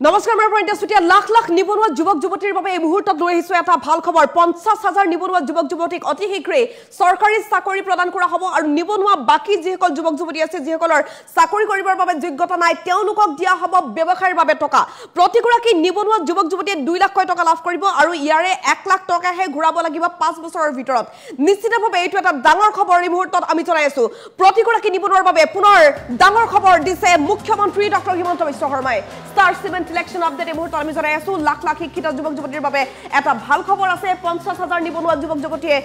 নমস্কাৰ মই প্ৰণিতা চুটিয়া লাখ লাখ নিবনুৱা যুৱক যুৱতীৰ বাবে এই মুহূৰ্তত লৈ আহিছো এটা ভাল খবৰ ৫০,০০০ নিবনুৱা যুৱক যুৱতীক অতি শীঘ্ৰে চৰকাৰী চাকৰি প্ৰদান কৰা হ'ব আৰু নিবনুৱা বাকি যিসকল যুৱক যুৱতী আছে যিসকলৰ চাকৰি কৰিবৰ বাবে যোগ্যতা নাই তেওঁলোকক দিয়া হ'ব ব্যৱসায়ৰ বাবে টকা প্ৰতিগৰাকী নিবনুৱা যুৱক যুৱতীয়ে ২ লাখ টকা লাভ কৰিব আৰু ইয়াৰে ১ লাখ টকাহে ঘূৰাব লাগিব ৫ বছৰৰ ভিতৰত নিশ্চিতভাৱে এইটো এটা ডাঙৰ খবৰ এই মুহূৰ্তত আমি জনাই আছো প্ৰতিগৰাকী নিবনুৱাৰ বাবে পুনৰ ডাঙৰ খবৰ দিছে মুখ্যমন্ত্ৰী ডক্টৰ হিমন্ত বিশ্ব শৰ্মাই ষ্টাৰ সিমেন্ট ইলেকশন আপডেট এই মুহূৰ্তত আমি জনাই আছো লাখ লাখ শিক্ষিত যুৱক যুৱতীৰ বাবে এটা ভাল খবৰ আছে ৫০,০০০ নিবনুৱা যুৱক যুৱতীয়ে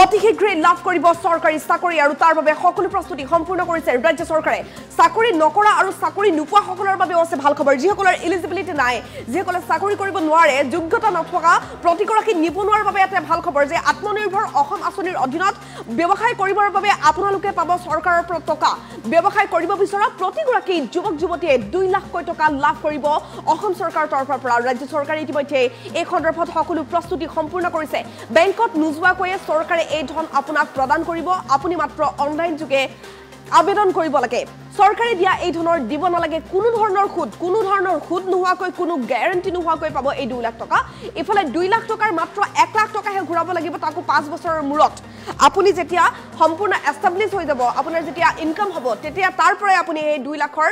অতি শীঘ্ৰে লাভ কৰিব চৰকাৰী চাকৰি আৰু তাৰ বাবে সকলো প্ৰস্তুতি সম্পূৰ্ণ কৰিছে ৰাজ্য চৰকাৰে চাকৰি নকৰা আৰু চাকৰি নোপোৱা সকলৰ বাবে আছে ভাল খবৰ যিসকলৰ এলিজিবিলিটি নাই যিসকলে চাকৰি কৰিব নোৱাৰে যোগ্যতা নথকা প্ৰতিগৰাকী নিবনুৱাৰ বাবে এটা ভাল খবৰ যে আত্মনিৰ্ভৰ অসম আঁচনিৰ অধীনত ব্যৱসায় কৰিবৰ বাবে আপোনালোকে পাব চৰকাৰৰ পৰা টকা ব্যৱসায় কৰিব বিচৰা প্ৰতিগৰাকী যুৱক যুৱতীয়ে ২ লাখ টকা লাভ কৰিব অসম চৰকাৰৰ তৰফৰ পৰা ৰাজ্য চৰকাৰে ইতিমধ্যে এই সন্দৰ্ভত সকলো প্ৰস্তুতি সম্পূৰ্ণ কৰিছে বেংকত নোযোৱাকৈ চৰকাৰে এই ধন আপোনাক প্ৰদান কৰিব আপুনি মাত্ৰ অনলাইন যোগে আবেদন কৰিব লাগে চৰকাৰে দিয়া এই ধনৰ দিব নালাগে কোনো ধৰণৰ সুদ নোহোৱাকৈ কোনো গ্যাৰান্টি নোহোৱাকৈ পাব এই ২ লাখ টকা ইফালে ২ লাখ টকাৰ মাত্ৰ ১ লাখ টকাহে ঘূৰাব লাগিব তাকো ৫ বছৰৰ মূৰত আপুনি যেতিয়া সম্পূৰ্ণ এষ্টাবলিছ হৈ যাব আপোনাৰ যেতিয়া ইনকাম হ'ব তেতিয়া তাৰ পৰাই আপুনি এই ২ লাখৰ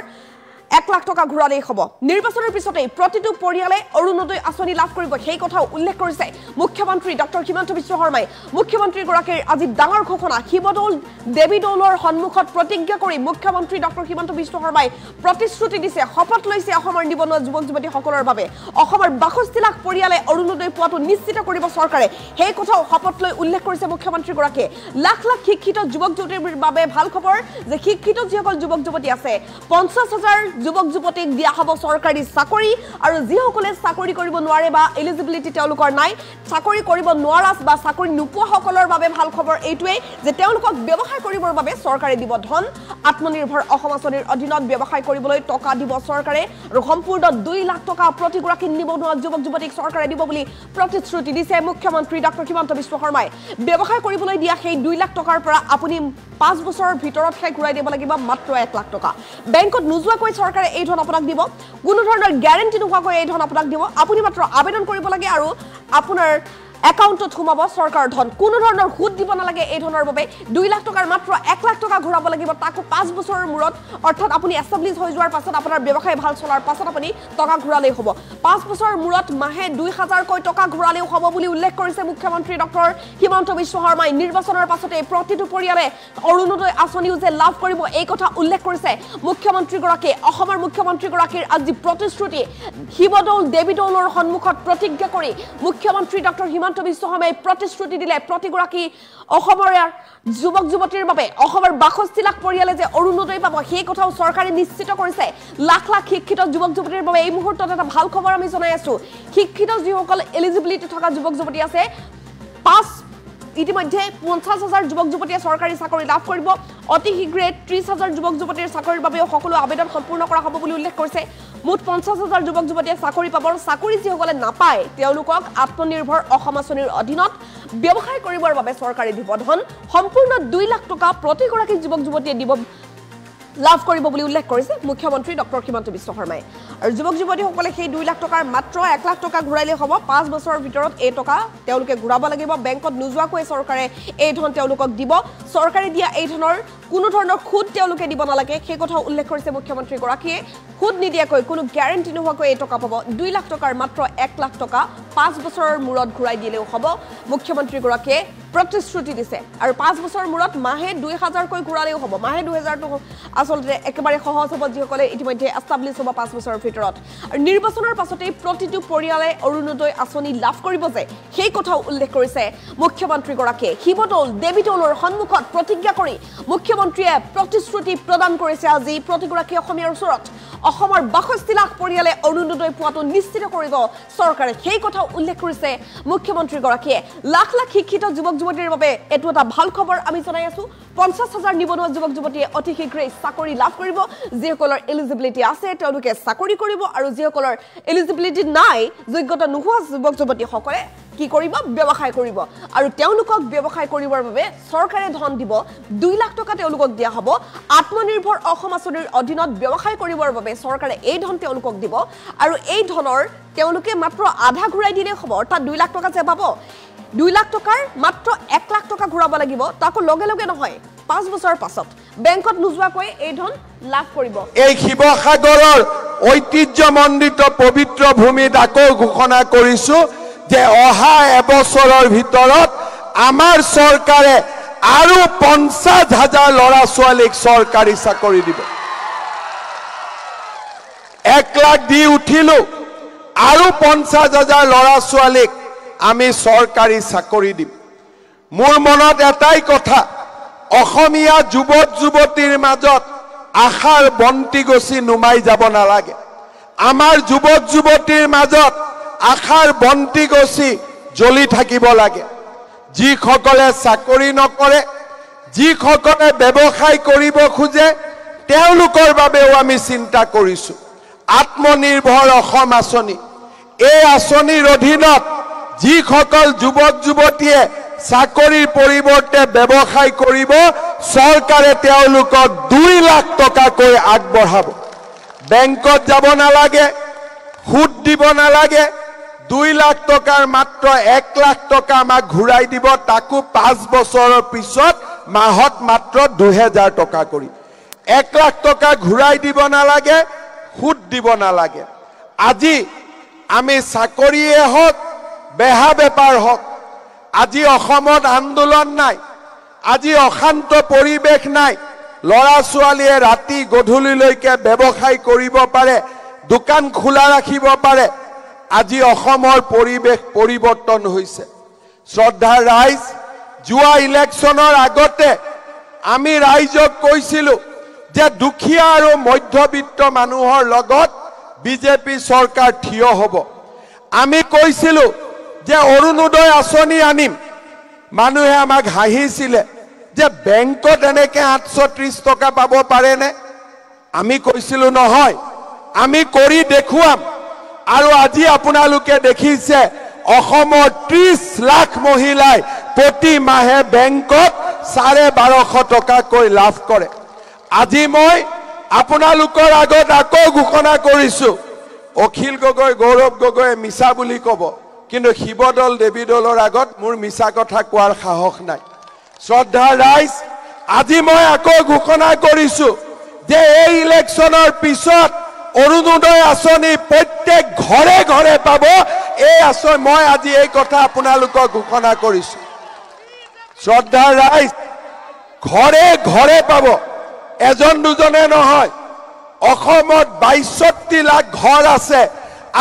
১ লাখ টকা ঘূৰালেই হ'ব নিৰ্বাচনৰ পিছতে প্ৰতিটো পৰিয়ালে অৰুণোদয় আঁচনি লাভ কৰিব সেই কথা উল্লেখ কৰিছে মুখ্যমন্ত্ৰী ডক্টৰ হিমন্ত বিশ্ব শৰ্মাই মুখ্যমন্ত্ৰী গৰাকীৰ আজি ডাঙৰ ঘোষণা শিৱদৌল দেৱীদৌলৰ সন্মুখত প্ৰতিজ্ঞা কৰি মুখ্যমন্ত্ৰী ডক্টৰ হিমন্ত বিশ্ব শৰ্মাই প্ৰতিশ্ৰুতি দিছে শপত লৈছে অসমৰ নিবনুৱা যুৱক যুৱতীসকলৰ বাবে অসমৰ ৬২ লাখ পৰিয়ালে অৰুণোদয় পোৱাটো নিশ্চিত কৰিব চৰকাৰে সেই কথাও শপত লৈ উল্লেখ কৰিছে মুখ্যমন্ত্ৰী গৰাকীয়ে লাখ লাখ শিক্ষিত যুৱক যুৱতীৰ বাবে ভাল খবৰ যে শিক্ষিত যিসকল যুৱক যুৱতী আছে ৫০,০০০ যুৱক যুৱতীক দিয়া হ'ব চৰকাৰী চাকৰি আৰু যিসকলে চাকৰি কৰিব নোৱাৰে বা এলিজিবিলিটি তেওঁলোকৰ নাই চাকৰি কৰিব নোৱাৰা বা চাকৰি নোপোৱা সকলৰ বাবে ভাল খবৰ এইটোৱে যে তেওঁলোকক ব্যৱসায় কৰিবৰ বাবে চৰকাৰে দিব ধন আত্মনিৰ্ভৰ অসম আঁচনিৰ অধীনত ব্যৱসায় কৰিবলৈ টকা দিব চৰকাৰে আৰু সম্পূৰ্ণ ২ লাখ টকা প্ৰতিগৰাকী নিবনুৱা যুৱক যুৱতীক চৰকাৰে দিব বুলি প্ৰতিশ্ৰুতি দিছে মুখ্যমন্ত্ৰী ডক্টৰ হিমন্ত বিশ্ব শৰ্মাই ব্যৱসায় কৰিবলৈ দিয়া সেই ২ লাখ টকাৰ পৰা আপুনি ৫ বছৰৰ ভিতৰতহে ঘূৰাই দিব লাগিব মাত্ৰ ১ লাখ টকা বেংকত নোযোৱাকৈ চৰকাৰে এই ধন আপোনাক দিব কোনো ধৰণৰ গ্যাৰান্টি নোহোৱাকৈ এই ধন আপোনাক দিব আপুনি মাত্ৰ আবেদন কৰিব লাগে আৰু আপোনাৰ একাউণ্টত সোমাব চৰকাৰৰ ধন কোনো ধৰণৰ সুদ দিব নালাগে এই ধনৰ বাবে ২ লাখ টকাৰ মাত্ৰ ১ লাখ টকা ঘূৰাব লাগিব তাকো ৫ বছৰৰ মূৰত অৰ্থাৎ আপুনি এষ্টাবলিছ হৈ যোৱাৰ পাছত আপোনাৰ ব্যৱসায় ভাল চলাৰ পাছত আপুনি টকা ঘূৰালেই হ'ব ৫ বছৰৰ মূৰত মাহে ২,০০০কৈ টকা ঘূৰালেও হ'ব বুলি উল্লেখ কৰিছে মুখ্যমন্ত্ৰী ডক্টৰ হিমন্ত বিশ্ব শৰ্মাই নিৰ্বাচনৰ পাছতে প্ৰতিটো পৰিয়ালে অৰুণোদয় আঁচনিও যে লাভ কৰিব এই কথা উল্লেখ কৰিছে মুখ্যমন্ত্ৰীগৰাকীয়ে অসমৰ মুখ্যমন্ত্ৰীগৰাকীৰ আজি প্ৰতিশ্ৰুতি শিৱদৌল দেৱীদৌলৰ সন্মুখত প্ৰতিজ্ঞা কৰি মুখ্যমন্ত্ৰী ডক্টৰ হিমন্ত বিশ্ব শৰ্মাই প্ৰতিশ্ৰুতি দিলে প্ৰতিগৰাকী অসমৰ যুৱক যুৱতীৰ বাবে অসমৰ ৬২ লাখ পৰিয়ালে যে অৰুণোদয় পাব সেই কথাও চৰকাৰে নিশ্চিত কৰিছে লাখ লাখ শিক্ষিত যুৱক যুৱতীৰ বাবে এই মুহূৰ্তত এটা ভাল খবৰ আমি জনাই আছো শিক্ষিত যিসকল এলিজিবিলিটি থকা যুৱক যুৱতী আছে ইতিমধ্যে ৫০,০০০ যুৱক যুৱতীয়ে চৰকাৰী চাকৰি লাভ কৰিব অতি শীঘ্ৰে ৩০,০০০ যুৱক যুৱতীৰ চাকৰিৰ বাবে সকলো আবেদন সম্পূৰ্ণ কৰা হ'ব বুলি উল্লেখ কৰিছে মুঠ ৫০,০০০ যুৱক যুৱতীয়ে চাকৰি পাব চাকৰি যিসকলে নাপায় তেওঁলোকক আত্মনিৰ্ভৰ অসম আঁচনিৰ অধীনত ব্যৱসায় কৰিবৰ বাবে চৰকাৰে দিব ধন সম্পূৰ্ণ ২ লাখ টকা প্ৰতিগৰাকী যুৱক যুৱতীয়ে দিব লাভ কৰিব বুলি উল্লেখ কৰিছে মুখ্যমন্ত্ৰী ডক্টৰ হিমন্ত বিশ্ব শৰ্মাই আৰু যুৱক যুৱতীসকলে সেই ২ লাখ টকাৰ মাত্ৰ ১ লাখ টকা ঘূৰাইলে হ'ব ৫ বছৰৰ ভিতৰত এই টকা তেওঁলোকে ঘূৰাব লাগিব বেংকত নোযোৱাকৈ চৰকাৰে এই ধন তেওঁলোকক দিব চৰকাৰে দিয়া এই ধনৰ কোনো ধৰণৰ সুদ তেওঁলোকে দিব নালাগে সেই কথা উল্লেখ কৰিছে মুখ্যমন্ত্ৰী গৰাকীয়ে সুদ নিদিয়াকৈ কোনো গ্যাৰান্টি নোহোৱাকৈ এই টকা পাব ২ লাখ টকাৰ মাত্ৰ ১ লাখ টকা ৫ বছৰৰ মূৰত ঘূৰাই দিলেও হ'ব মুখ্যমন্ত্ৰী গৰাকীয়ে প্ৰতিশ্ৰুতি দিছে আৰু ৫ বছৰৰ মূৰত মাহে ২,০০০কৈ ঘূৰালেও হ'ব মাহে ২,০০০টো আচলতে একেবাৰে সহজ হ'ব যিসকলে ইতিমধ্যে এষ্টাবলিছ হ'ব ৫ বছৰৰ ভিতৰত আৰু নিৰ্বাচনৰ পাছতে প্ৰতিটো পৰিয়ালে অৰুণোদয় আঁচনি লাভ কৰিব যে সেই কথাও উল্লেখ কৰিছে মুখ্যমন্ত্ৰী গৰাকীয়ে শিৱদৌল দেৱীদৌলৰ সন্মুখত প্ৰতিজ্ঞা কৰি মুখ্যমন্ত্ৰীয়ে প্ৰতিশ্ৰুতি প্ৰদান কৰিছে আজি প্ৰতিগৰাকী অসমীয়াৰ ওচৰত অসমৰ ৬২ লাখ পৰিয়ালে অৰুণোদয় পোৱাটো নিশ্চিত কৰিব চৰকাৰে সেই কথাও উল্লেখ কৰিছে মুখ্যমন্ত্ৰী গৰাকীয়ে লাখ লাখ শিক্ষিত যুৱক যুৱতীৰ বাবে এটো এটা ভাল খবৰ আমি জনাই আছো ৫০,০০০ নিবনুৱা যুৱক যুৱতীয়ে অতি শীঘ্ৰে চাকৰি লাভ কৰিব যিসকলৰ এলিজিবিলিটি আছে তেওঁলোকে চাকৰি কৰিব আৰু যিসকলৰ এলিজিবিলিটি নাই যোগ্যতা নোহোৱা যুৱক যুৱতীসকলে কি কৰিব ব্যৱসায় কৰিব আৰু তেওঁলোকক ব্যৱসায় কৰিবৰ বাবে চৰকাৰে ধন দিব 2 লাখ টকা তেওঁলোকক দিয়া হ'ব আত্মনিৰ্ভৰ অসম আঁচনিৰ অধীনত ব্যৱসায় কৰিবৰ বাবে চৰকাৰে এই ধন তেওঁলোকক দিব আৰু এই ধনৰ তেওঁলোকে মাত্ৰ আধা ঘূৰাই দিলে হ'ব অৰ্থাৎ 2 লাখ টকা যে পাব 2 লাখ টকাৰ মাত্ৰ 1 লাখ টকা ঘূৰাব লাগিব তাকো লগে লগে নহয় 5 বছৰৰ পাছত বেংকত নোযোৱাকৈ এই ধন লাভ কৰিব এই শিৱসাগৰৰ ঐতিহ্যমণ্ডিত পবিত্ৰ ভূমিত আকৌ ঘোষণা কৰিছো যে অহা এবছৰৰ ভিতৰত আমাৰ চৰকাৰে আৰু 50,000 ল'ৰা ছোৱালীক চৰকাৰী চাকৰি দিব 1 লাখ দি উঠিলো আৰু 50,000 ল'ৰা ছোৱালীক আমি চৰকাৰী চাকৰি দিম মোৰ মনত এটাই কথা অসমীয়া যুৱক যুৱতীৰ মাজত আশাৰ বন্তি গছি নুমাই যাব নালাগে আমাৰ যুৱক যুৱতীৰ মাজত আশাৰ বন্তি গছি জ্বলি থাকিব লাগে যিসকলে চাকৰি নকৰে যিসকলে ব্যৱসায় কৰিব খোজে তেওঁলোকৰ বাবেও আমি চিন্তা কৰিছো আত্মনিৰ্ভৰ অসম আঁচনি এই আঁচনিৰ অধীনত যিসকল যুৱক যুৱতীয়ে চাকৰিৰ পৰিৱৰ্তে ব্যৱসায় কৰিব চৰকাৰে তেওঁলোকক 2 লাখ টকাকৈ আগবঢ়াব বেংকত যাব নালাগে সুদ দিব নালাগে 2 লাখ টকাৰ মাত্ৰ 1 লাখ টকা আমাক ঘূৰাই দিব তাকো 5 বছৰৰ পিছত মাহত মাত্ৰ 2000 টকা কৰি 1 লাখ টকা ঘূৰাই দিব নালাগে সুদ দিব নালাগে আজি আমি চাকৰিয়ে হওক বেহা বেপাৰ হওক আজি অসমত আন্দোলন নাই আজি অশান্ত পৰিবেশ নাই ল'ৰা ছোৱালীয়ে ৰাতি গধূলিলৈকে ব্যৱসায় কৰিব পাৰে দোকান খোলা ৰাখিব পাৰে আজি অসমৰ পৰিবেশ পৰিৱৰ্তন হৈছে শ্ৰদ্ধাৰ ৰাইজ যোৱা ইলেকশ্যনৰ আগতে আমি ৰাইজক কৈছিলো যে দুখীয়া আৰু মধ্যবিত্ত মানুহৰ লগত বিজেপি চৰকাৰ থিয় হ'ব আমি কৈছিলো যে অৰুণোদয় আঁচনি আনিম মানুহে আমাক হাঁহিছিলে যে বেংকত এনেকে 830 টকা পাব পাৰেনে আমি কৈছিলো নহয় আমি কৰি দেখুৱাম আৰু আজি আপোনালোকে দেখিছে অসমৰ 30 লাখ মহিলাই প্ৰতি মাহে বেংকত 1250 টকাকৈ লাভ কৰে আজি মই আপোনালোকৰ আগত আকৌ ঘোষণা কৰিছো অখিল গগৈ গৌৰৱ গগৈ মিছা বুলি ক'ব কিন্তু শিৱদল দেৱীদলৰ আগত মোৰ মিছা কথা কোৱাৰ সাহস নাই শ্ৰদ্ধা ৰাইজ আজি মই আকৌ ঘোষণা কৰিছো যে এই ইলেকশ্যনৰ পিছত অৰুণোদয় আঁচনি প্ৰত্যেক ঘৰে ঘৰে পাব এই আঁচনি মই আজি এই কথা আপোনালোকক ঘোষণা কৰিছো শ্ৰদ্ধা ৰাইজ ঘৰে ঘৰে পাব এজন দুজনে নহয় অসমত 62 লাখ ঘৰ আছে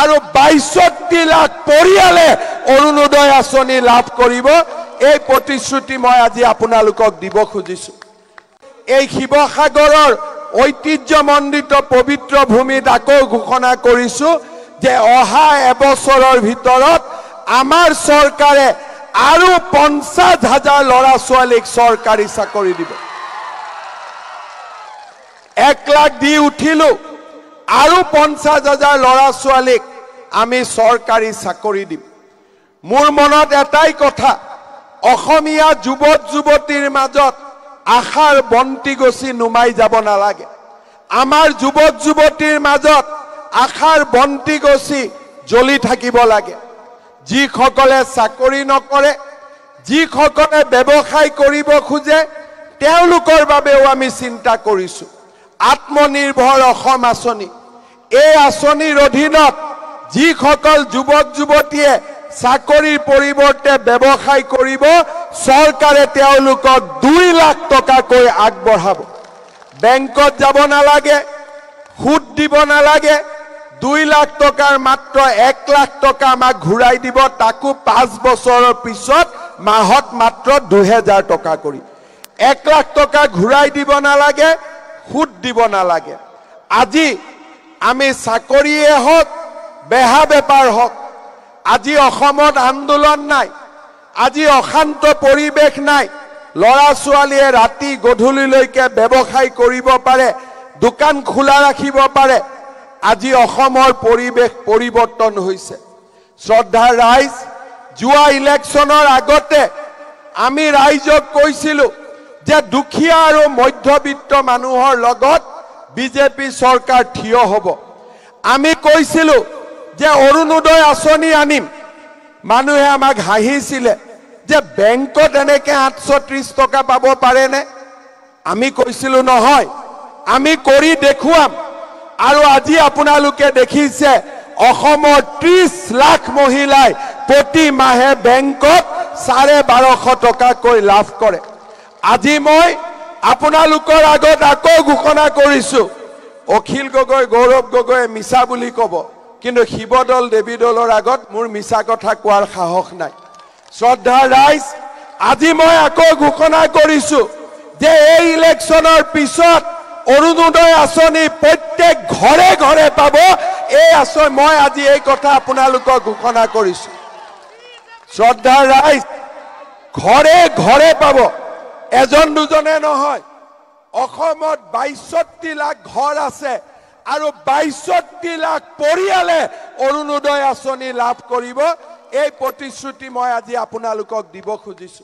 আৰু 62 লাখ পৰিয়ালে অৰুণোদয় আঁচনি লাভ কৰিব এই প্ৰতিশ্ৰুতি মই আজি আপোনালোকক দিব খুজিছো এই শিৱসাগৰৰ ঐতিহ্যমণ্ডিত পবিত্ৰ ভূমিত আকৌ ঘোষণা কৰিছো যে অহা এবছৰৰ ভিতৰত আমাৰ চৰকাৰে আৰু 50,000 ল'ৰা ছোৱালীক চৰকাৰী চাকৰি দিব 1 লাখ দি উঠিলো আৰু 50,000 ল'ৰা ছোৱালীক আমি চৰকাৰী চাকৰি দিম মোৰ মনত এটাই কথা অসমীয়া যুৱক যুৱতীৰ মাজত আশাৰ বন্তি গছি নুমাই যাব নালাগে আমাৰ যুৱক যুৱতীৰ মাজত আশাৰ বন্তি গছি জ্বলি থাকিব লাগে যিসকলে চাকৰি নকৰে যিসকলে ব্যৱসায় কৰিব খোজে তেওঁলোকৰ বাবেও আমি চিন্তা কৰিছো আত্মনিৰ্ভৰ অসম আঁচনি এই আঁচনিৰ অধীনত যিসকল যুৱক যুৱতীয়ে চাকৰিৰ পৰিৱৰ্তে ব্যৱসায় কৰিব চৰকাৰে তেওঁলোকক 2 লাখ টকাকৈ আগবঢ়াব বেংকত যাব নালাগে সুদ দিব নালাগে 2 লাখ টকাৰ মাত্ৰ 1 লাখ টকা আমাক ঘূৰাই দিব তাকো 5 বছৰৰ পিছত মাহত মাত্ৰ 2000 টকা কৰি 1 লাখ টকা ঘূৰাই দিব নালাগে সুদ দিব নালাগে আজি আমি চাকৰিয়ে হওক বেহা বেপাৰ হওক আজি অসমত আন্দোলন নাই আজি অশান্ত পৰিবেশ নাই ল'ৰা ছোৱালীয়ে ৰাতি গধূলিলৈকে ব্যৱসায় কৰিব পাৰে দোকান খোলা ৰাখিব পাৰে আজি অসমৰ পৰিবেশ পৰিৱৰ্তন হৈছে শ্ৰদ্ধাৰ ৰাইজ যোৱা ইলেকশ্যনৰ আগতে আমি ৰাইজক কৈছিলো যে দুখীয়া আৰু মধ্যবিত্ত মানুহৰ লগত বিজেপি চৰকাৰ থিয় হ'ব। আমি কৈছিলো যে অৰুণোদয় আঁচনি আনিম। মানুহে আমাক হাঁহিছিলে যে বেংকত এনেকে 830 টকা পাব পাৰেনে? আমি কৈছিলো নহয়, আমি কৰি দেখুৱাম। আৰু আজি আপোনালোকে দেখিছে অসমৰ 30 লাখ মহিলাই প্ৰতি মাহে বেংকত 1250 টকাকৈ লাভ কৰে। আজি মই আপোনালোকৰ আগত আকৌ ঘোষণা কৰিছো, অখিল গগৈ গৌৰৱ গগৈয়ে মিছা বুলি ক'ব, কিন্তু শিৱদল দেৱীদলৰ আগত মোৰ মিছা কথা কোৱাৰ সাহস নাই। শ্ৰদ্ধা ৰাইজ, আজি মই আকৌ ঘোষণা কৰিছো যে এই ইলেকশ্যনৰ পিছত অৰুণোদয় আঁচনি প্ৰত্যেক ঘৰে ঘৰে পাব। এই আঁচনি মই আজি এই কথা আপোনালোকক ঘোষণা কৰিছো। শ্ৰদ্ধা ৰাইজ, ঘৰে ঘৰে পাব, এজন দুজনে নহয়। অসমত 62 লাখ ঘৰ আছে আৰু 62 লাখ পৰিয়ালে অৰুণোদয় আঁচনি লাভ কৰিব। এই প্ৰতিশ্ৰুতি মই আজি আপোনালোকক দিব খুজিছো।